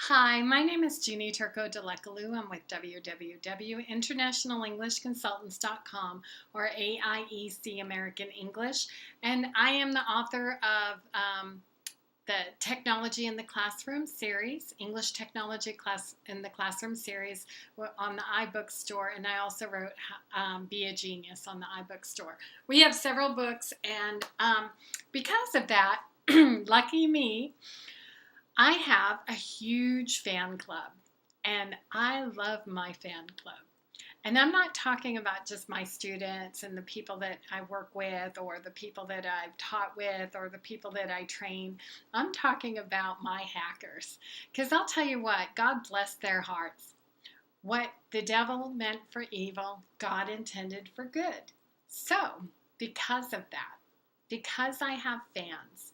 Hi, my name is Jeanne Turco Dilekoglu. I'm with www.internationalenglishconsultants.com or AIEC American English, and I am the author of the Technology in the Classroom series, English Technology Class in the Classroom series on the iBook store, and I also wrote Be a Genius on the iBook store. We have several books, and because of that, lucky me, I have a huge fan club, and I love my fan club. And I'm not talking about just my students and the people that I work with or the people that I've taught with or the people that I train. I'm talking about my hackers. Because I'll tell you what, God bless their hearts. What the devil meant for evil, God intended for good. So, because of that, because I have fans,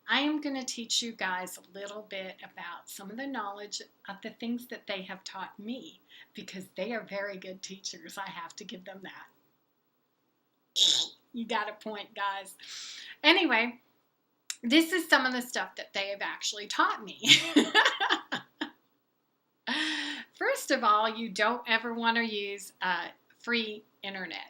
I am going to teach you guys a little bit about some of the knowledge of the things that they have taught me, because they are very good teachers. I have to give them that. You got a point, guys. Anyway, this is some of the stuff that they have actually taught me. First of all, you don't ever want to use free internet.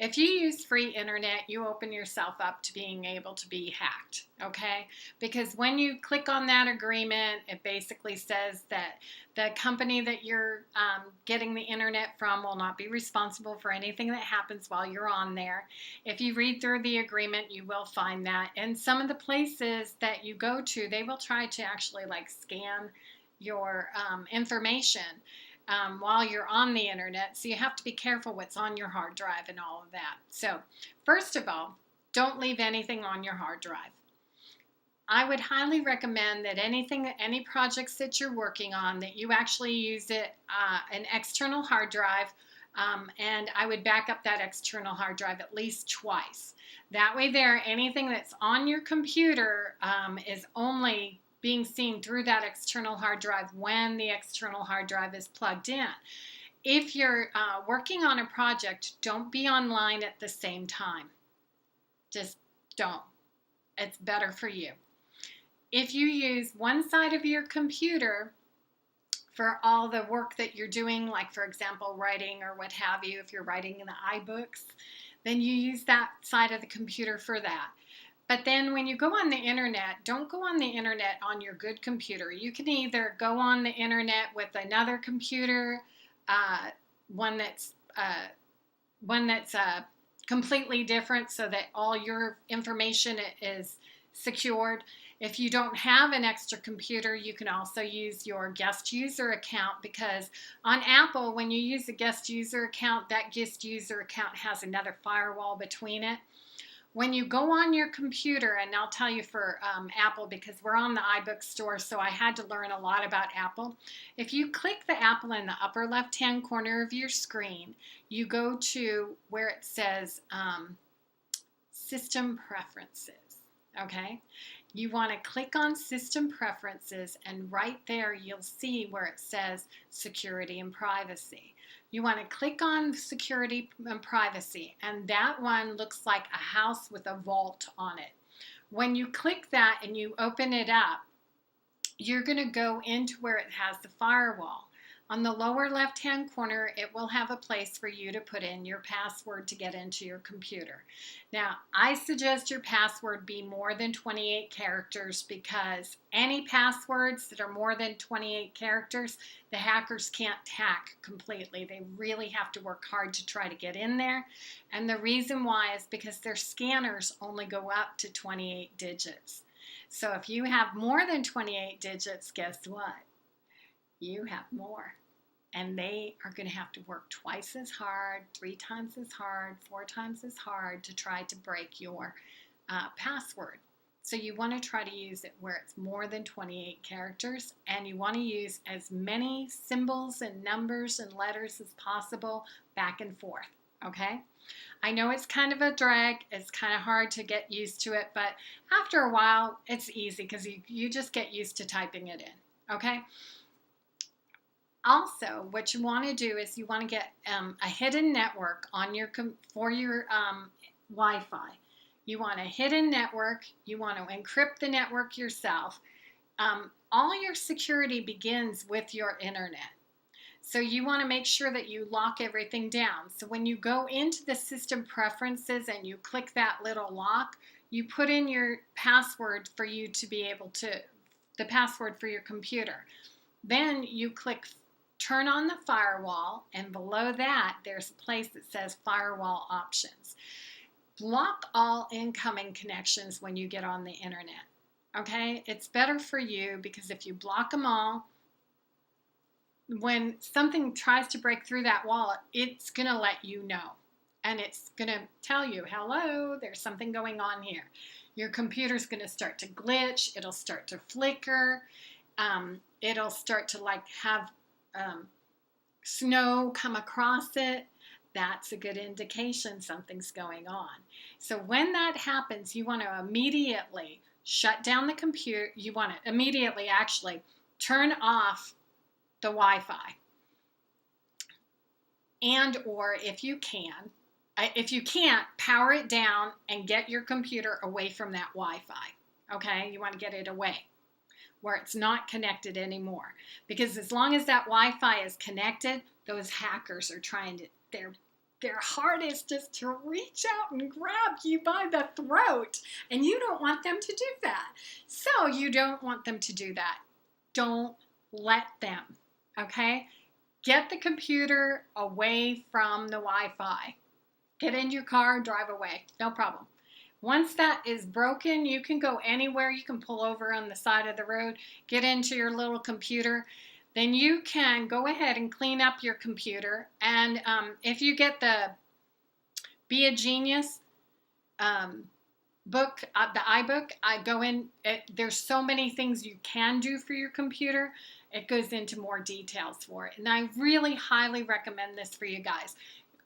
If you use free internet, you open yourself up to being able to be hacked, okay? Because when you click on that agreement, it basically says that the company that you're getting the internet from will not be responsible for anything that happens while you're on there. If you read through the agreement, you will find that. And some of the places that you go to, they will try to actually scan your information while you're on the internet, so you have to be careful what's on your hard drive and all of that. So, first of all, don't leave anything on your hard drive. I would highly recommend that any projects that you're working on, that you actually use an external hard drive, and I would back up that external hard drive at least twice. That way anything that's on your computer is only being seen through that external hard drive when the external hard drive is plugged in. If you're working on a project, don't be online at the same time. Just don't. It's better for you. If you use one side of your computer for all the work that you're doing, like for example, writing or what have you, if you're writing in the iBooks, then you use that side of the computer for that. But then when you go on the internet, don't go on the internet on your good computer. You can either go on the internet with another computer, one that's completely different, so that all your information is secured. If you don't have an extra computer, you can also use your guest user account, because on Apple, when you use a guest user account, that guest user account has another firewall between it. When you go on your computer, and I'll tell you for Apple, because we're on the iBook store, so I had to learn a lot about Apple. If you click the Apple in the upper left-hand corner of your screen, you go to where it says System Preferences, okay? You want to click on System Preferences, and right there you'll see where it says Security and Privacy. You want to click on Security and Privacy, and that one looks like a house with a vault on it. When you click that and you open it up, you're going to go into where it has the firewall. On the lower left-hand corner, it will have a place for you to put in your password to get into your computer. Now, I suggest your password be more than 28 characters, because any passwords that are more than 28 characters, the hackers can't hack completely. They really have to work hard to try to get in there. And the reason why is because their scanners only go up to 28 digits. So if you have more than 28 digits, guess what? You have more, and they are going to have to work twice as hard, 3 times as hard, 4 times as hard to try to break your password. So you want to try to use it where it's more than 28 characters, and you want to use as many symbols and numbers and letters as possible back and forth, okay? I know it's kind of a drag, it's kind of hard to get used to it, but after a while it's easy, because you just get used to typing it in, okay? Also, what you want to do is you want to get a hidden network on for your Wi-Fi. You want a hidden network. You want to encrypt the network yourself. all your security begins with your internet. So you want to make sure that you lock everything down. So when you go into the system preferences and you click that little lock, you put in your password for you to be able to, the password for your computer. Then you click turn on the firewall, and below that there's a place that says firewall options. Block all incoming connections when you get on the internet. Okay, it's better for you because if you block them all, when something tries to break through that wall, it's going to let you know. And it's going to tell you, hello, there's something going on here. Your computer's going to start to glitch. It'll start to flicker. It'll start to like have snow come across it. That's a good indication something's going on. So when that happens, you want to immediately shut down the computer. You want to immediately actually turn off the Wi-Fi. And or if you can't, power it down and get your computer away from that Wi-Fi. Okay, you want to get it away where it's not connected anymore. Because as long as that Wi-Fi is connected, those hackers are trying to, their hardest is to reach out and grab you by the throat. And you don't want them to do that. So you don't want them to do that. Don't let them, okay? Get the computer away from the Wi-Fi. Get in your car, drive away, no problem. Once that is broken, you can go anywhere. You can pull over on the side of the road, get into your little computer. Then you can go ahead and clean up your computer. And if you get the Be a Genius book, the iBook, I go in, there's so many things you can do for your computer. It goes into more details for it. And I really highly recommend this for you guys.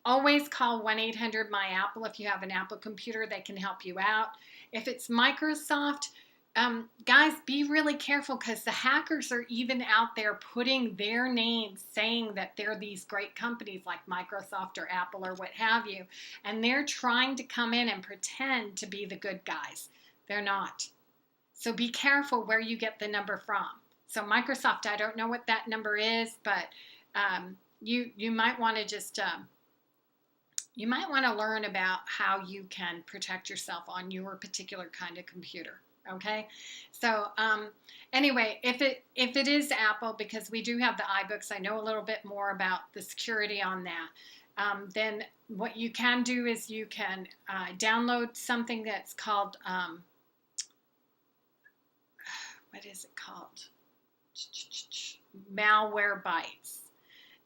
Always call 1-800-MY-APPLE if you have an Apple computer. They can help you out. If it's Microsoft, guys, be really careful because the hackers are even out there putting their names saying that they're these great companies like Microsoft or Apple or what have you. And they're trying to come in and pretend to be the good guys. They're not. So be careful where you get the number from. So Microsoft, I don't know what that number is, but you might want to just... you might want to learn about how you can protect yourself on your particular kind of computer. Okay, so anyway, if it is Apple, because we do have the iBooks, I know a little bit more about the security on that. Then what you can do is you can download something that's called what is it called? Malwarebytes.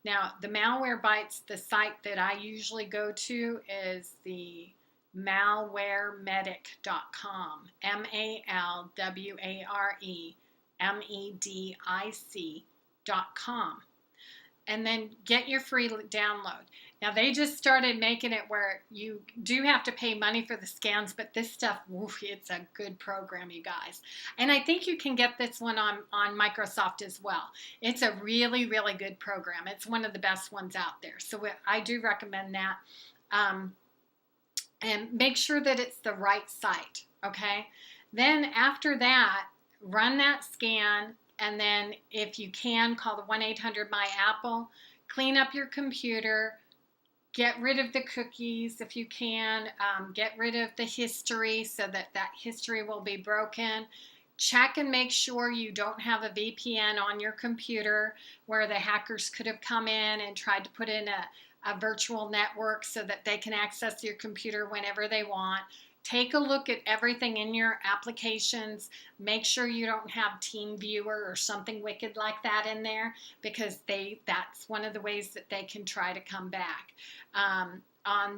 Now, the Malwarebytes, the site that I usually go to is the malwaremedic.com, malwaremedic.com. And then get your free download. Now, they just started making it where you do have to pay money for the scans, but this stuff, woof, it's a good program, you guys. And I think you can get this one on Microsoft as well. It's a really, really good program. It's one of the best ones out there. So I do recommend that. And make sure that it's the right site, okay? Then after that, run that scan. And then if you can, call the 1-800-MY-APPLE, clean up your computer, get rid of the cookies if you can, get rid of the history so that history will be broken. Check and make sure you don't have a VPN on your computer where the hackers could have come in and tried to put in a virtual network so that they can access your computer whenever they want. Take a look at everything in your applications. Make sure you don't have TeamViewer or something wicked like that in there because that's one of the ways that they can try to come back. On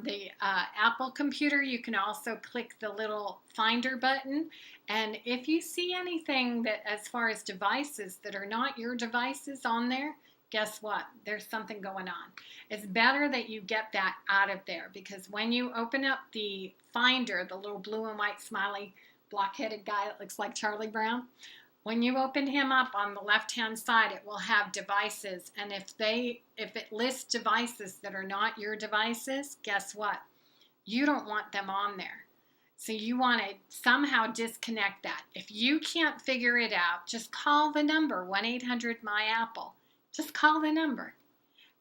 the Apple computer, you can also click the little Finder button. And if you see anything that, as far as devices that are not your devices on there, guess what? There's something going on. It's better that you get that out of there because when you open up the Finder, the little blue and white smiley block-headed guy that looks like Charlie Brown, when you open him up on the left-hand side, it will have devices. And if it lists devices that are not your devices, guess what? You don't want them on there. So you want to somehow disconnect that. If you can't figure it out, just call the number 1-800-MY-APPLE. Just call the number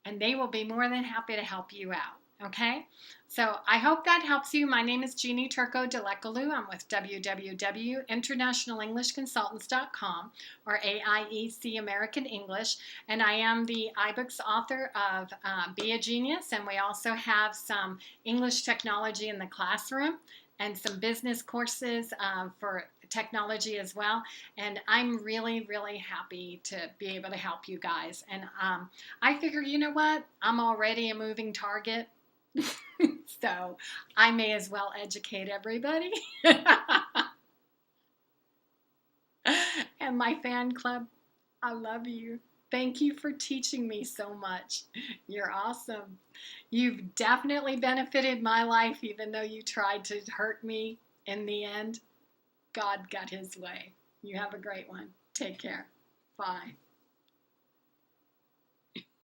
and they will be more than happy to help you out. Okay? So I hope that helps you. My name is Jeanne Turco Dilekoglu. I'm with www.internationalenglishconsultants.com or AIEC American English. And I am the iBooks author of Be a Genius. And we also have some English technology in the classroom and some business courses for technology as well. And I'm really, really happy to be able to help you guys. And I figure, you know what? I'm already a moving target. So I may as well educate everybody. And my fan club, I love you. Thank you for teaching me so much. You're awesome. You've definitely benefited my life, even though you tried to hurt me in the end. God got his way. You have a great one. Take care. Bye.